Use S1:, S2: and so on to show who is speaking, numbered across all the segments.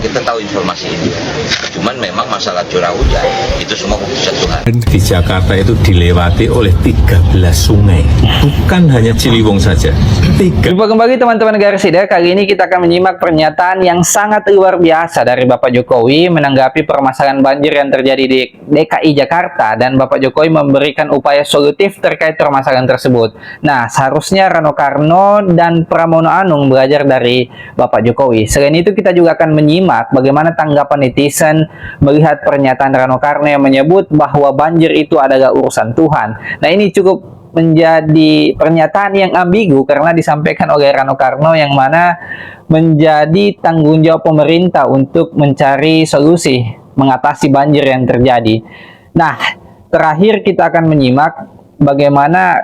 S1: kita tahu informasi itu. Cuman memang masalah curah hujan itu semua keputusan Tuhan.
S2: Di Jakarta itu dilewati oleh 13 sungai, bukan hanya Ciliwung saja.
S3: Jumpa kembali teman-teman Garisida. Kali ini kita akan menyimak pernyataan yang sangat luar biasa dari Bapak Jokowi menanggapi permasalahan banjir yang terjadi di DKI Jakarta, dan Bapak Jokowi memberikan upaya solutif terkait permasalahan tersebut. Nah, seharusnya Rano Karno dan Pramono Anung belajar dari Bapak Jokowi. Selain itu, kita juga akan menyimak bagaimana tanggapan netizen melihat pernyataan Rano Karno yang menyebut bahwa banjir itu adalah urusan Tuhan. Nah, ini cukup menjadi pernyataan yang ambigu karena disampaikan oleh Rano Karno yang mana menjadi tanggung jawab pemerintah untuk mencari solusi mengatasi banjir yang terjadi. Nah, terakhir kita akan menyimak bagaimana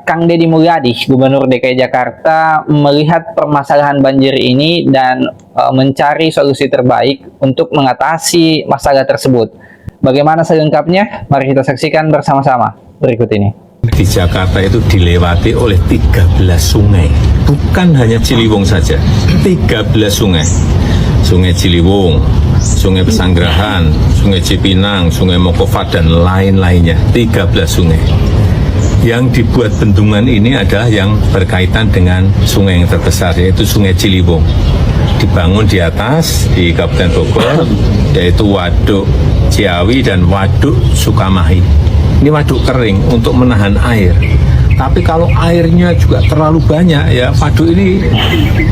S3: Kang Deddy Mulyadi, Gubernur DKI Jakarta, melihat permasalahan banjir ini dan mencari solusi terbaik untuk mengatasi masalah tersebut. Bagaimana selengkapnya? Mari kita saksikan bersama-sama berikut ini.
S2: Di Jakarta itu dilewati oleh 13 sungai, bukan hanya Ciliwung saja. 13 sungai. Sungai Ciliwung, Sungai Pesanggerahan, Sungai Cipinang, Sungai Mokofat, dan lain-lainnya. 13 sungai. Yang dibuat bendungan ini adalah yang berkaitan dengan sungai yang terbesar, yaitu Sungai Ciliwung. Dibangun di atas, di Kabupaten Bogor, yaitu Waduk Ciawi dan Waduk Sukamahi. Ini waduk kering untuk menahan air. Tapi kalau airnya juga terlalu banyak, ya waduk ini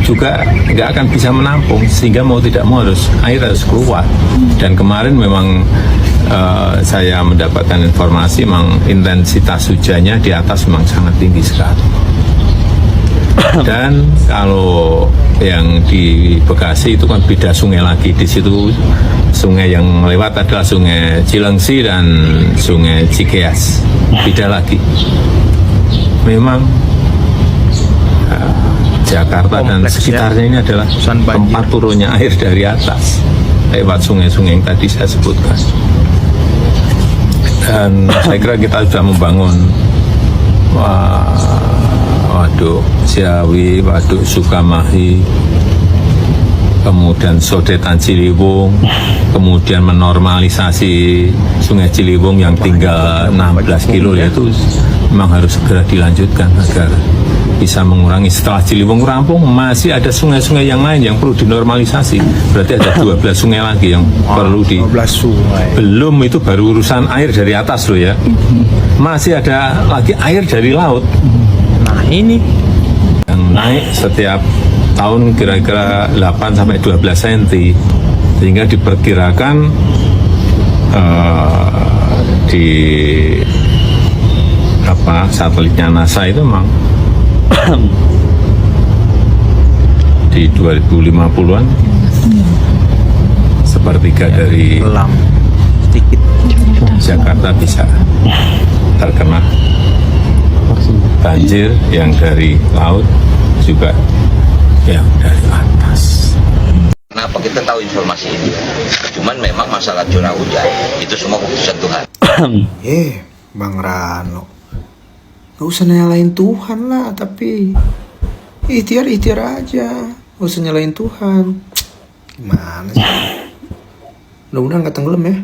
S2: juga nggak akan bisa menampung, sehingga mau tidak mau air harus keluar. Dan kemarin memang saya mendapatkan informasi memang intensitas hujannya di atas memang sangat tinggi sekali. Dan kalau yang di Bekasi itu kan beda sungai lagi. Di situ sungai yang lewat adalah Sungai Cilengsi dan Sungai Cikeas. Beda lagi. Memang Jakarta dan sekitarnya ini adalah tempat turunnya air dari atas lewat sungai-sungai yang tadi saya sebutkan. Dan saya kira kita sudah membangun Waduk Ciawi, Waduk Sukamahi, kemudian Sodetan Ciliwung, kemudian menormalisasi Sungai Ciliwung yang tinggal 16 kilo, yaitu memang harus segera dilanjutkan agar bisa mengurangi. Setelah Ciliwung rampung, masih ada sungai-sungai yang lain yang perlu dinormalisasi. Berarti ada 12 sungai lagi yang perlu
S4: 12 sungai.
S2: Belum, itu baru urusan air dari atas loh ya. Masih ada lagi air dari laut.
S4: Nah ini
S2: Yang naik setiap tahun kira-kira 8-12 cm. Sehingga diperkirakan di satelitnya NASA itu memang di 2050-an sepertiga dari
S4: sedikit
S2: Jakarta bisa terkena banjir yang dari laut juga yang dari atas.
S1: Kenapa kita tahu informasi itu? Cuman memang masalah curah hujan itu semua keputusan Tuhan.
S4: Bang Rano, gak usah nyalain Tuhan lah, tapi ikhtiar aja, gak usah nyalain Tuhan. Gimana sih? Mudah-mudahan gak tenggelam ya.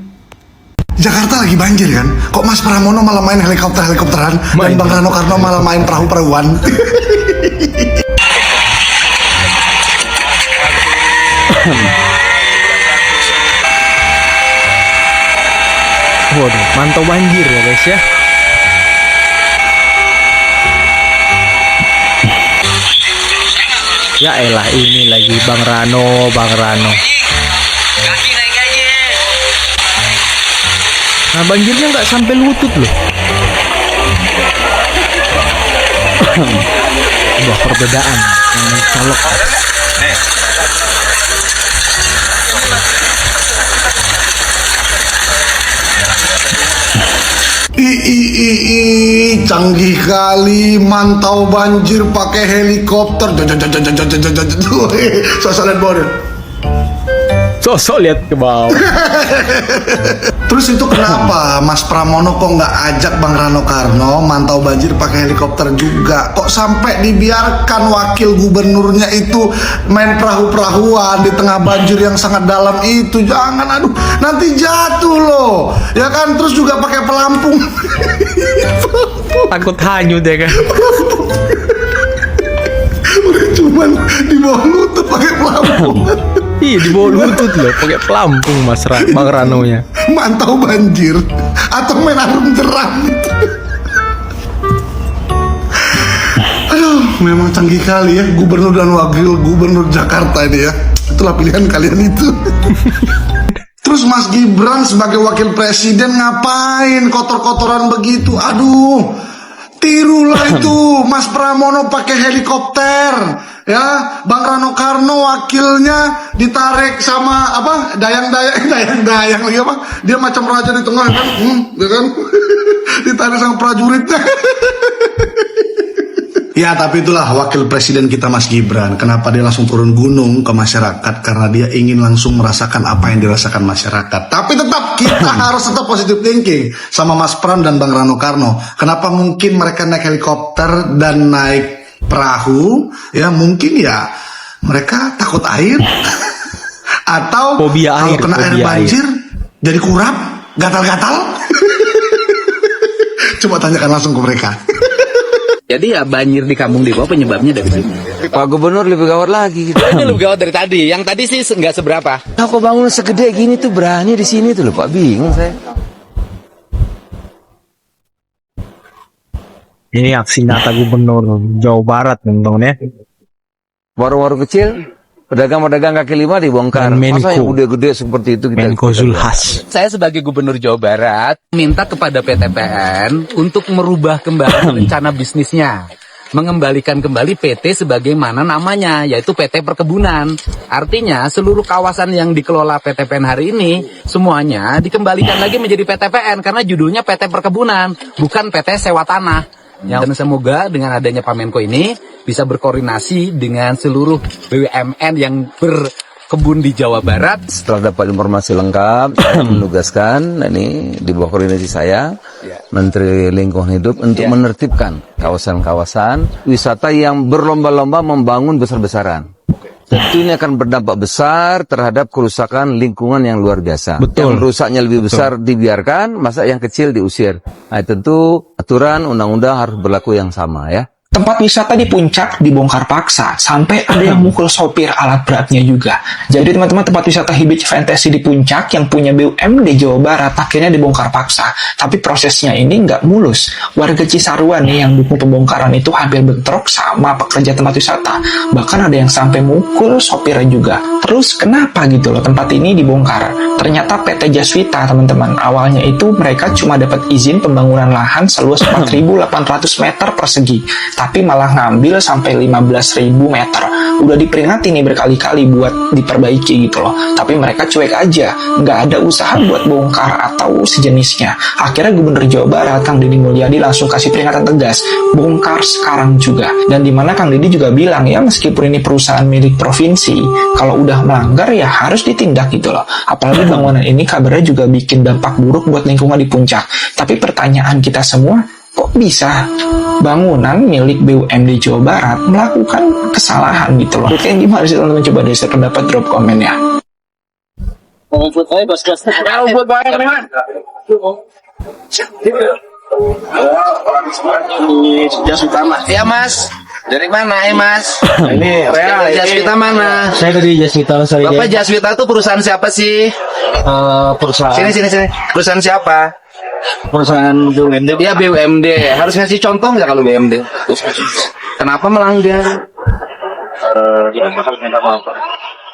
S5: Jakarta lagi banjir kan? Kok Mas Pramono malah main helikopteran dan Bang Rano Karno malah main perahu-perahuan?
S4: Waduh, mantau banjir ya guys ya. Ya elah, ini lagi Bang Rano. Nah, banjirnya nggak sampai lutut loh. Sebuah perbedaan yang mencolok.
S5: Canggih kali mantau banjir pakai helikopter. Suasana border.
S4: Sosok lihat ke bawah.
S5: Terus itu kenapa Mas Pramono kok nggak ajak Bang Rano Karno mantau banjir pakai helikopter juga? Kok sampai dibiarkan wakil gubernurnya itu main perahu-perahuan di tengah banjir yang sangat dalam itu? Jangan, aduh, nanti jatuh loh, ya kan? Terus juga pakai pelampung.
S4: Takut hanyut ya kan.
S5: Cuman di bawah lutut pakai pelampung.
S4: Iya di bawah lutut loh, pakai pelampung Bang Rano-nya.
S5: Mantau banjir atau main arum jeram itu. Aduh, memang canggih kali ya gubernur dan wakil gubernur Jakarta ini ya. Itulah pilihan kalian itu. Terus Mas Gibran sebagai wakil presiden ngapain kotor-kotoran begitu? Aduh, tirulah itu Mas Pramono pakai helikopter, ya. Bang Rano Karno wakilnya ditarik sama apa? Dayang-dayang lagi apa? Dia macam raja di tengah kan? Ya kan? Ditarik sama prajuritnya. Ya, tapi itulah wakil presiden kita Mas Gibran. Kenapa dia langsung turun gunung ke masyarakat? Karena dia ingin langsung merasakan apa yang dirasakan masyarakat. Tapi tetap kita harus tetap positive thinking sama Mas Pram dan Bang Rano Karno. Kenapa mungkin mereka naik helikopter dan naik perahu? Ya mungkin ya mereka takut air atau
S4: Fobia
S5: kalau
S4: air,
S5: kena air
S4: fobia
S5: banjir jadi kurap, gatal-gatal. Coba tanyakan langsung ke mereka.
S6: Jadi ya banjir di kampung di bawah penyebabnya dari sini.
S7: Pak Gubernur lebih gawat lagi gitu.
S6: Ini lebih gawat dari tadi. Yang tadi sih nggak seberapa.
S7: Aku bangun segede gini tuh berani di sini tuh loh Pak, bingung saya.
S4: Ini aksi nyata Gubernur Jawa Barat teman-teman ya.
S7: Warung-warung kecil, pedagang-pedagang kaki lima dibongkar.
S4: Dan Menko.
S7: Masa yang gede-gede seperti itu kita
S4: Menko Zulhas.
S6: Saya sebagai Gubernur Jawa Barat minta kepada PTPN untuk merubah kembali rencana bisnisnya. Mengembalikan kembali PT sebagaimana namanya, yaitu PT Perkebunan. Artinya seluruh kawasan yang dikelola PTPN hari ini semuanya dikembalikan lagi menjadi PTPN karena judulnya PT Perkebunan, bukan PT Sewa Tanah. Dan semoga dengan adanya Pak Menko ini bisa berkoordinasi dengan seluruh BUMN yang berkebun di Jawa Barat.
S7: Setelah dapat informasi lengkap, saya menugaskan ini di bawah koordinasi saya, Menteri Lingkungan Hidup untuk menertibkan kawasan-kawasan wisata yang berlomba-lomba membangun besar-besaran. Tentu ini akan berdampak besar terhadap kerusakan lingkungan yang luar biasa.
S4: Betul.
S7: Yang rusaknya lebih besar dibiarkan, masa yang kecil diusir. Nah, tentu aturan undang-undang harus berlaku yang sama ya.
S8: Tempat wisata di puncak dibongkar paksa, sampai ada yang mukul sopir alat beratnya juga. Jadi teman-teman, tempat wisata Beach Fantasy di puncak yang punya BUMD Jawa Barat akhirnya dibongkar paksa. Tapi prosesnya ini nggak mulus. Warga Cisarua nih yang dukung pembongkaran itu hampir bentrok sama pekerja tempat wisata. Bahkan ada yang sampai mukul sopirnya juga. Terus kenapa gitu loh tempat ini dibongkar? Ternyata PT Jaswita teman-teman, awalnya itu mereka cuma dapat izin pembangunan lahan seluas 4.800 meter persegi. Tapi malah ngambil sampai 15.000 meter. Udah diperingati nih berkali-kali buat diperbaiki gitu loh. Tapi mereka cuek aja, nggak ada usaha buat bongkar atau sejenisnya. Akhirnya Gubernur Jawa Barat, Kang Deddy Mulyadi langsung kasih peringatan tegas, bongkar sekarang juga. Dan dimana Kang Deddy juga bilang ya meskipun ini perusahaan milik provinsi, kalau udah melanggar ya harus ditindak gitu loh. Apalagi bangunan ini kabarnya juga bikin dampak buruk buat lingkungan di puncak. Tapi pertanyaan kita semua, kok bisa bangunan milik BUMD Jawa Barat melakukan kesalahan gitu loh? Kayaknya gimana sih teman-teman? Coba deh saya pendapat drop komen ya.
S6: Ya Mas, dari mana Mas?
S9: Ini
S6: Dari Jaswita mana?
S9: saya dari Jaswita sorry
S6: Bapak Jaswita itu perusahaan siapa sih?
S9: perusahaan
S6: Sini. Perusahaan siapa?
S9: perusahaan BUMD.
S6: Ya BUMD. Harus ngasih contoh nggak kalau BUMD? Kenapa melanggar?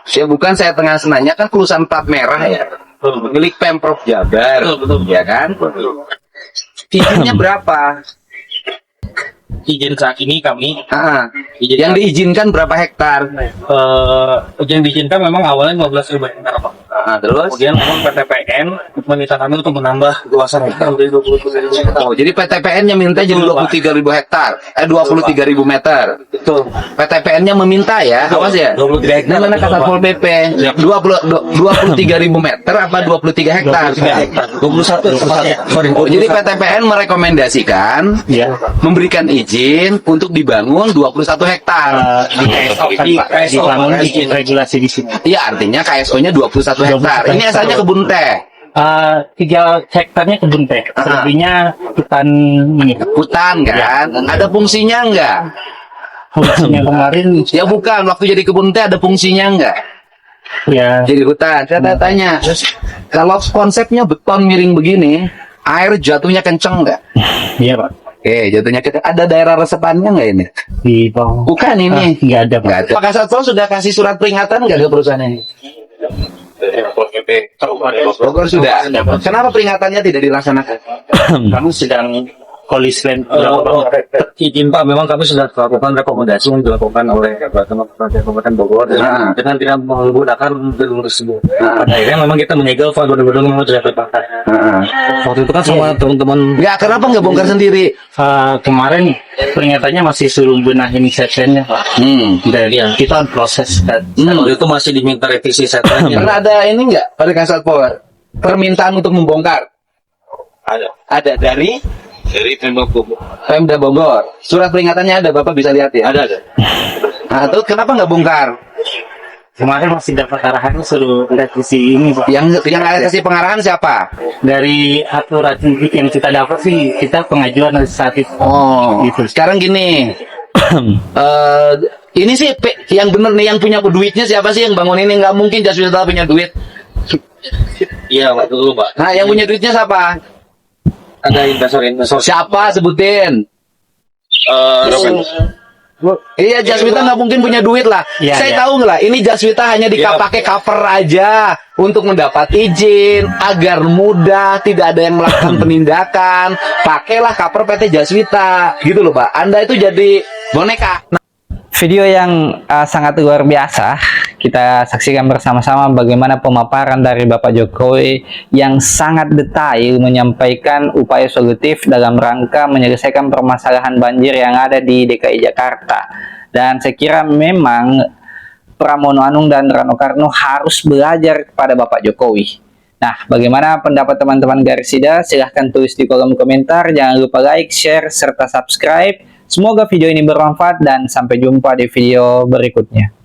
S6: Ya bukan, saya tengah senanya kan perusahaan plat merah ya. Milik Pemprov Jabar. Ya kan? Izinnya berapa?
S9: Izin saat ini kami
S6: Yang diizinkan berapa hektar?
S9: yang diizinkan memang awalnya 15.000 hektar Pak.
S1: Terus?
S9: Kemudian memang PTPN meminta kami untuk menambah luasan hektar menjadi 23.000 hektar.
S6: Oh, jadi PTPN-nya minta jadi 23.000 hektar, 23.000 meter.
S9: Betul.
S6: PTPN-nya meminta ya, awas ya.
S9: 23 hektar.
S6: Gimana kata Satpol PP? 23.000 meter apa 23 hektar?
S9: 21 tepatnya. Sorry.
S6: Oh, jadi PTPN merekomendasikan memberikan izin untuk dibangun 21 hektar.
S9: Di KSO bikin regulasi di sini.
S6: Iya, artinya KSO-nya 21 hektar. Ini asalnya kebun teh.
S9: 3 hektarnya kebun teh, selebihnya hutan mangrove.
S6: Hutan kan? Ada fungsinya enggak?
S9: Fungsinya kemarin
S6: Ya bukan, waktu jadi kebun teh ada fungsinya enggak?
S9: ya
S6: Jadi hutan. Saya tanya, kalau konsepnya beton miring begini, air jatuhnya kenceng enggak?
S9: iya Pak,
S6: Oke, jatuhnya kenceng. Ada daerah resepannya enggak ini?
S9: di bawah.
S6: Bukan ini.
S9: Nggak ada Pak.
S6: Enggak ada. Pak Kasatpol sudah kasih surat peringatan enggak ke perusahaan ini? Bogor sudah. Kenapa peringatannya tidak dilaksanakan?
S9: Kami sedang kolislen izin Pak, memang kami sudah melakukan rekomendasi yang dilakukan oleh teman-teman Kabupaten Bogor dengan tidak menggunakan gedung tersebut. Pada akhirnya memang kita menyegel Pak gedung-gedung memang tidak terpakai. Waktu itu kan sama teman-teman
S6: Enggak, kenapa enggak bongkar sendiri?
S9: kemarin peringatannya masih suruh benahin setnya Pak. Dan kita on proses kan. Waktu itu masih diminta revisi setnya.
S6: Pernah ada ini enggak pada Kasatpol? Permintaan untuk membongkar? Ada dari Pemda Bogor. Surat peringatannya ada, Bapak bisa lihat ya? Ada. Nah, terus kenapa nggak bongkar?
S9: Kemarin masih dapat arahan suruh revisi ini Pak.
S6: Yang kasih pengarahan siapa?
S9: Dari aturan yang kita dapat sih, kita pengajuan saat itu.
S6: Oh,
S9: Gitu.
S6: sekarang gini. Ini sih yang bener nih, yang punya duitnya siapa sih yang bangun ini? Nggak mungkin Jaswita punya duit.
S9: Iya, waktu dulu Pak.
S6: Nah, yang punya duitnya siapa?
S9: Ada investor-investor.
S6: Siapa sebutin? Iya, Jaswita nggak mungkin punya duit lah.
S9: Iya,
S6: Saya
S9: iya.
S6: tahu nggak lah, ini Jaswita hanya pakai cover aja untuk mendapat izin agar mudah, tidak ada yang melakukan penindakan. Pakailah cover PT Jaswita, gitu loh Pak. Anda itu jadi boneka.
S3: Video yang sangat luar biasa. Kita saksikan bersama-sama bagaimana pemaparan dari Bapak Jokowi yang sangat detail menyampaikan upaya solutif dalam rangka menyelesaikan permasalahan banjir yang ada di DKI Jakarta. Dan saya kira memang Pramono Anung dan Rano Karno harus belajar kepada Bapak Jokowi. Nah, bagaimana pendapat teman-teman Garisida? Silahkan tulis di kolom komentar. Jangan lupa like, share, serta subscribe. Semoga video ini bermanfaat dan sampai jumpa di video berikutnya.